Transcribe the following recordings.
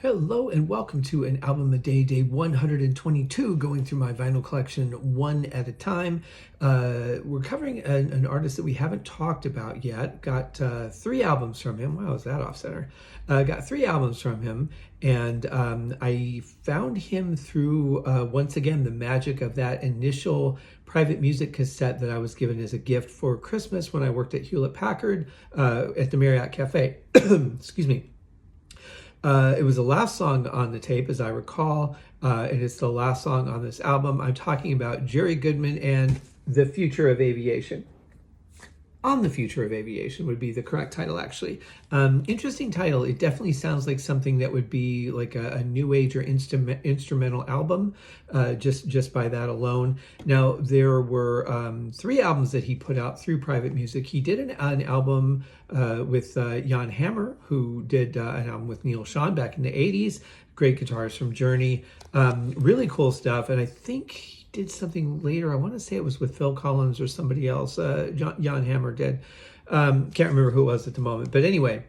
Hello and welcome to an album a day, day 122, going through my vinyl collection one at a time. We're covering an artist that we haven't talked about yet. Got three albums from him. Wow, is that off center? Got three albums from him, and I found him through, once again, the magic of that initial private music cassette that I was given as a gift for Christmas when I worked at Hewlett-Packard at the Marriott Cafe. Excuse me. It was the last song on the tape, as I recall, and it's the last song on this album. I'm talking about Jerry Goodman and The Future of Aviation. On the Future of Aviation would be the correct title, actually. Interesting title. It definitely sounds like something that would be like a new age or instrumental album, just by that alone. Now, there were three albums that he put out through private music. He did an album with Jan Hammer, who did an album with Neil Schon back in the 80s. Great guitarist from Journey. Really cool stuff. And I think did something later. I want to say it was with Phil Collins or somebody else. Jan Hammer did. Can't remember who it was at the moment. But anyway,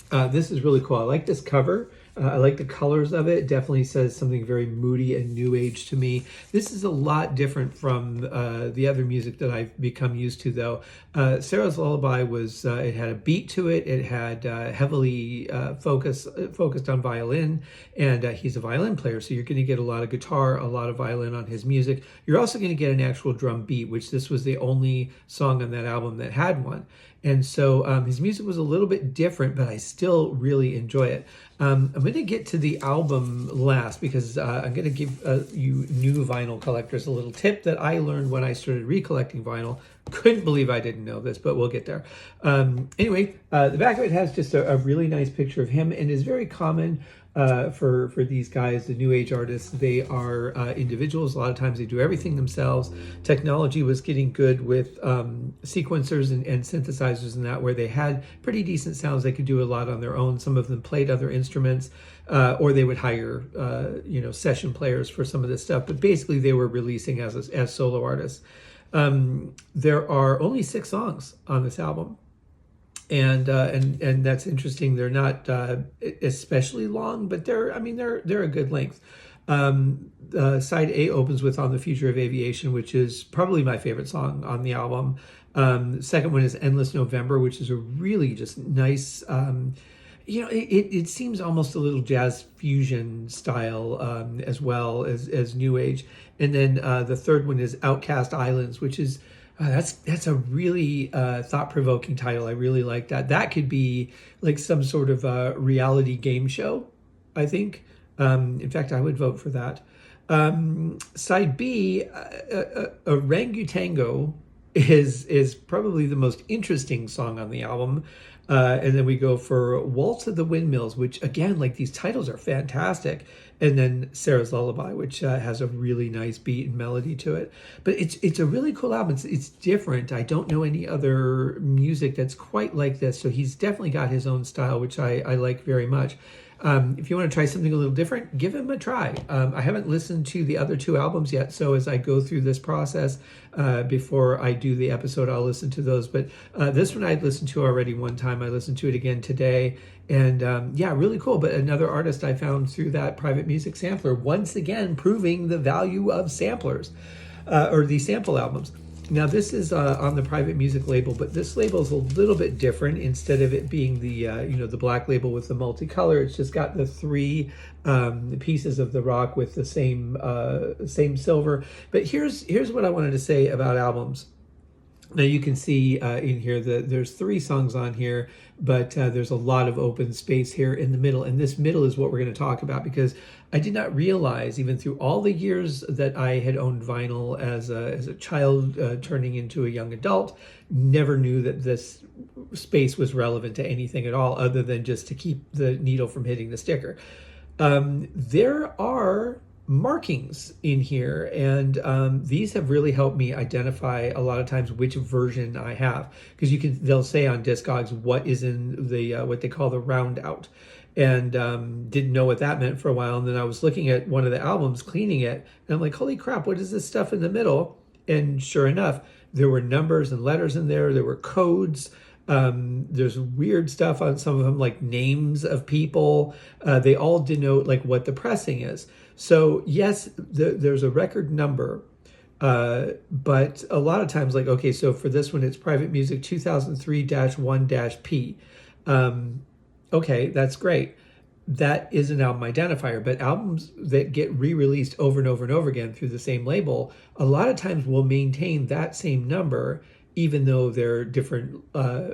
this is really cool. I like this cover. I like the colors of it. It definitely says something very moody and new age to me. This is a lot different from the other music that I've become used to, though. Sarah's Lullaby was, it had a beat to it. It had heavily focused on violin, and he's a violin player, so you're going to get a lot of guitar, a lot of violin on his music. You're also going to get an actual drum beat, which this was the only song on that album that had one. And so his music was a little bit different, but I still really enjoy it. I'm going to get to the album last because I'm going to give you new vinyl collectors a little tip that I learned when I started recollecting vinyl. Couldn't believe I didn't know this, but we'll get there. Anyway, the back of it has just a really nice picture of him and is very common for these guys, the new age artists. They are individuals. A lot of times they do everything themselves. Technology was getting good with sequencers and synthesizers and that, where they had pretty decent sounds. They could do a lot on their own. Some of them played other instruments, or they would hire session players for some of this stuff. But basically they were releasing as solo artists. There are only 6 songs on this album. And that's interesting. They're not especially long, but they're a good length. Side A opens with "On the Future of Aviation," which is probably my favorite song on the album. The second one is "Endless November," which is a really just nice. It seems almost a little jazz fusion style as well as new age. And then the third one is "Outcast Islands," which is. That's a really thought-provoking title. I really like that. That could be like some sort of reality game show, I think. In fact, I would vote for that. Side B, Orangutango is probably the most interesting song on the album. And then we go for Waltz of the Windmills, which again, like, these titles are fantastic. And then Sarah's Lullaby, which has a really nice beat and melody to it. But it's a really cool album. It's different. I don't know any other music that's quite like this. So he's definitely got his own style, which I like very much. If you want to try something a little different, give him a try. I haven't listened to the other 2 albums yet, so as I go through this process, before I do the episode, I'll listen to those. But this one I'd listened to already one time. I listened to it again today. And yeah, really cool. But another artist I found through that private music sampler, once again proving the value of samplers, or these sample albums. Now, this is on the private music label, but this label is a little bit different. Instead of it being the the black label with the multicolor, it's just got the 3 pieces of the rock with the same silver. But here's what I wanted to say about albums. Now you can see in here that there's 3 songs on here, but there's a lot of open space here in the middle. And this middle is what we're going to talk about, because I did not realize, even through all the years that I had owned vinyl as a child turning into a young adult, never knew that this space was relevant to anything at all, other than just to keep the needle from hitting the sticker. There are markings in here, and these have really helped me identify a lot of times which version I have, because they'll say on Discogs what is in the what they call the round out, and didn't know what that meant for a while. And then I was looking at one of the albums, cleaning it, and I'm like, holy crap, what is this stuff in the middle? And sure enough, there were numbers and letters in there. There were codes. There's weird stuff on some of them, like names of people. They all denote like what the pressing is. So yes, there's a record number, but a lot of times, like, okay, so for this one, it's Private Music 2003-1-P. Okay, that's great. That is an album identifier, but albums that get re-released over and over and over again through the same label, a lot of times will maintain that same number, even though they're different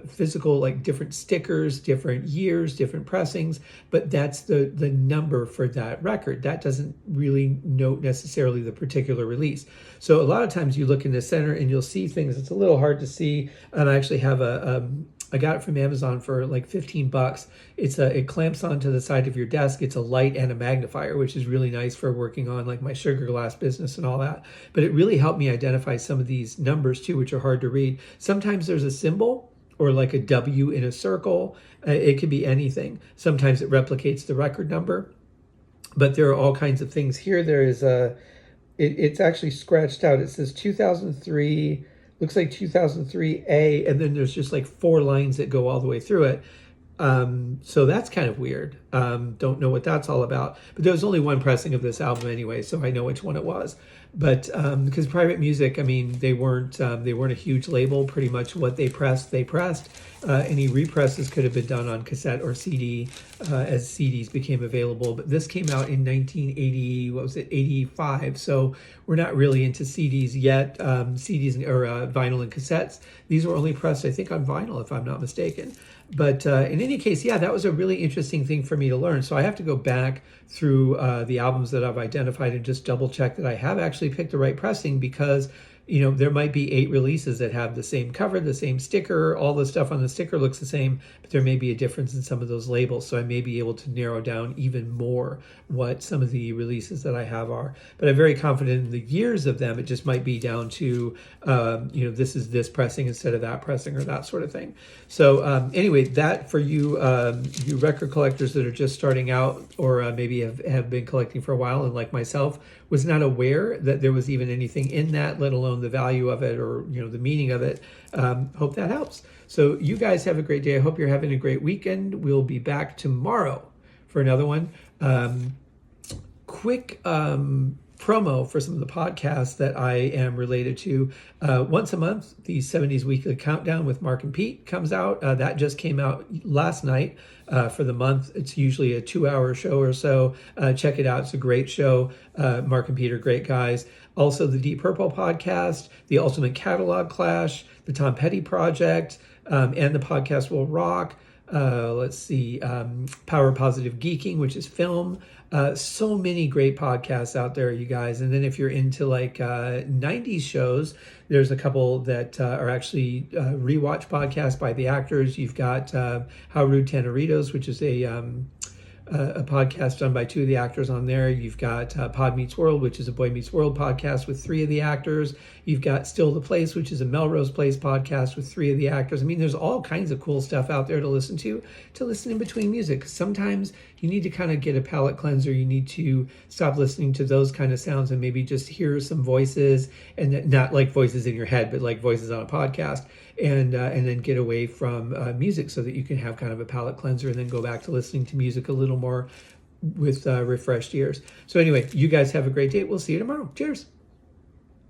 physical, like different stickers, different years, different pressings, but that's the number for that record. That doesn't really note necessarily the particular release. So a lot of times you look in the center and you'll see things. It's a little hard to see. I actually have I got it from Amazon for like $15. It clamps onto the side of your desk. It's a light and a magnifier, which is really nice for working on like my sugar glass business and all that. But it really helped me identify some of these numbers too, which are hard to read. Sometimes there's a symbol or like a W in a circle. It could be anything. Sometimes it replicates the record number, but there are all kinds of things here. There is it's actually scratched out. It says 2003. Looks like 2003A, and then there's just like 4 lines that go all the way through it. So that's kind of weird. Don't know what that's all about. But there was only one pressing of this album anyway, so I know which one it was. But because Private Music, I mean, they weren't a huge label. Pretty much what they pressed, they pressed. Any represses could have been done on cassette or CD as CDs became available. But this came out in 1980, 85. So we're not really into CDs yet. CDs or vinyl and cassettes. These were only pressed, I think, on vinyl, if I'm not mistaken. But in any case, yeah, that was a really interesting thing for me to learn. So I have to go back through the albums that I've identified and just double check that I have actually picked the right pressing, because there might be 8 releases that have the same cover, the same sticker, all the stuff on the sticker looks the same, but there may be a difference in some of those labels. So I may be able to narrow down even more what some of the releases that I have are. But I'm very confident in the years of them. It just might be down to, this is this pressing instead of that pressing or that sort of thing. So anyway, that for you, you record collectors that are just starting out, or maybe have been collecting for a while, and like myself, was not aware that there was even anything in that, let alone the value of it or the meaning of it. Hope that helps. So you guys have a great day. I hope you're having a great weekend. We'll be back tomorrow for another one. Quick promo for some of the podcasts that I am related to. Once a month, the 70s Weekly Countdown with Mark and Pete comes out. That just came out last night for the month. It's usually a 2-hour show or so. Check it out. It's a great show. Mark and Pete are great guys. Also, the Deep Purple podcast, the Ultimate Catalog Clash, the Tom Petty Project, and the Podcast Will Rock. Let's see, Power Positive Geeking, which is film. So many great podcasts out there, you guys. And then if you're into like 90s shows, there's a couple that are actually rewatch podcasts by the actors. You've got How Rude Tanneritos, which is a podcast done by 2 of the actors on there. You've got Pod Meets World, which is a Boy Meets World podcast with 3 of the actors. You've got Still the Place, which is a Melrose Place podcast with 3 of the actors. I mean, there's all kinds of cool stuff out there to listen in between music. Sometimes you need to kind of get a palate cleanser. You need to stop listening to those kind of sounds and maybe just hear some voices, and not like voices in your head, but like voices on a podcast. And then get away from music so that you can have kind of a palate cleanser, and then go back to listening to music a little more with refreshed ears. So anyway, you guys have a great day. We'll see you tomorrow. Cheers.